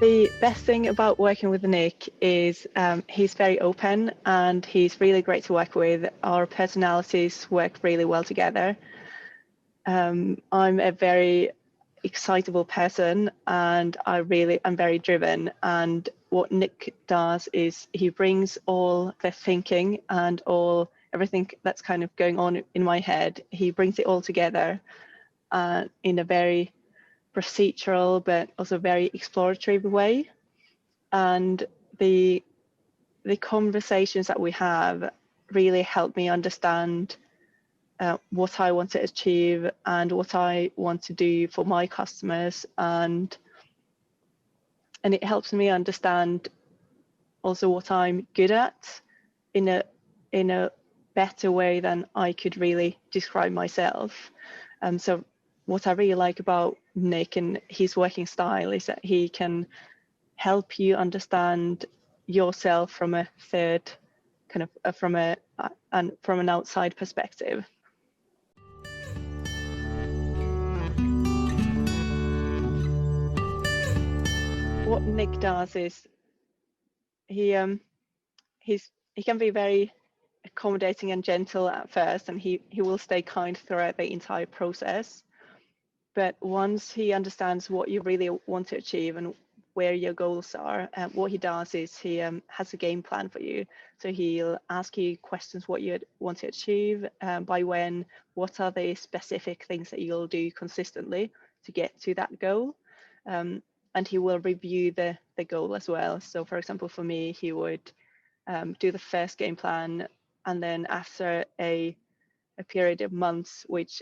The best thing about working with Nick is he's very open and he's really great to work with. Our personalities work really well together. I'm a very excitable person and I'm very driven. And what Nick does is he brings all the thinking and everything that's kind of going on in my head, he brings it all together in a very procedural but also very exploratory way. And the conversations that we have really help me understand what I want to achieve and what I want to do for my customers, and it helps me understand also what I'm good at in a better way than I could really describe myself. So what I really like about Nick and his working style is that he can help you understand yourself from a third kind of from an outside perspective. What Nick does is he can be very accommodating and gentle at first, and he will stay kind throughout the entire process. But once he understands what you really want to achieve and where your goals are, what he does is he has a game plan for you. So he'll ask you questions what you want to achieve, by when, what are the specific things that you'll do consistently to get to that goal. And he will review the goal as well. So for example, for me, he would do the first game plan, and then after a period of months, which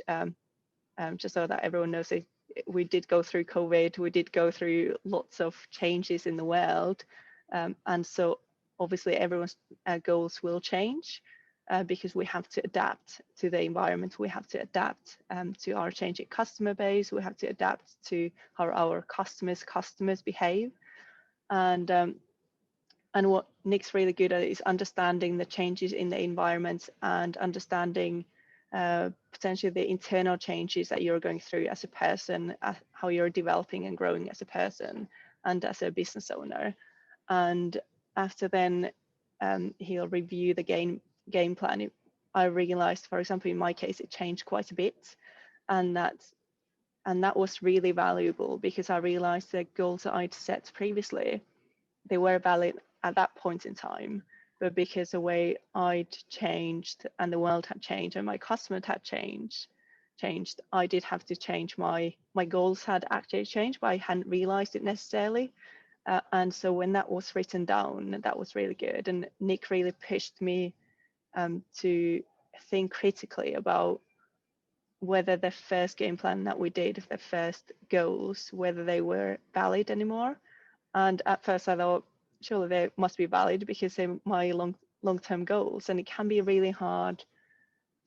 just so that everyone knows, we did go through COVID, we did go through lots of changes in the world, and so obviously everyone's goals will change because we have to adapt to the environment, we have to adapt to our changing customer base, we have to adapt to how our customers behave. And what Nick's really good at is understanding the changes in the environment and understanding potentially the internal changes that you're going through as a person, how you're developing and growing as a person and as a business owner. And after then, he'll review the game plan. I realized, for example, in my case, it changed quite a bit, and that was really valuable because I realized the goals that I'd set previously, they were valid at that point in time, but because the way I'd changed and the world had changed and my customers had changed, I did have to change my goals had actually changed, but I hadn't realized it necessarily. And so when that was written down, that was really good. And Nick really pushed me to think critically about whether the first game plan that we did, the first goals, whether they were valid anymore. And at first I thought, surely they must be valid because they're my long-term goals. And it can be really hard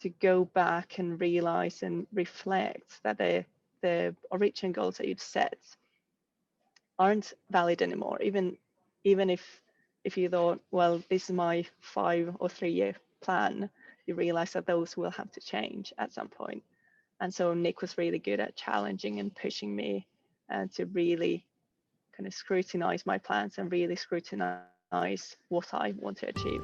to go back and realize and reflect that the original goals that you'd set aren't valid anymore. Even if you thought, well, this is my 5 or 3 year plan, you realize that those will have to change at some point. And so Nick was really good at challenging and pushing me to really kind of scrutinize my plans and really scrutinize what I want to achieve.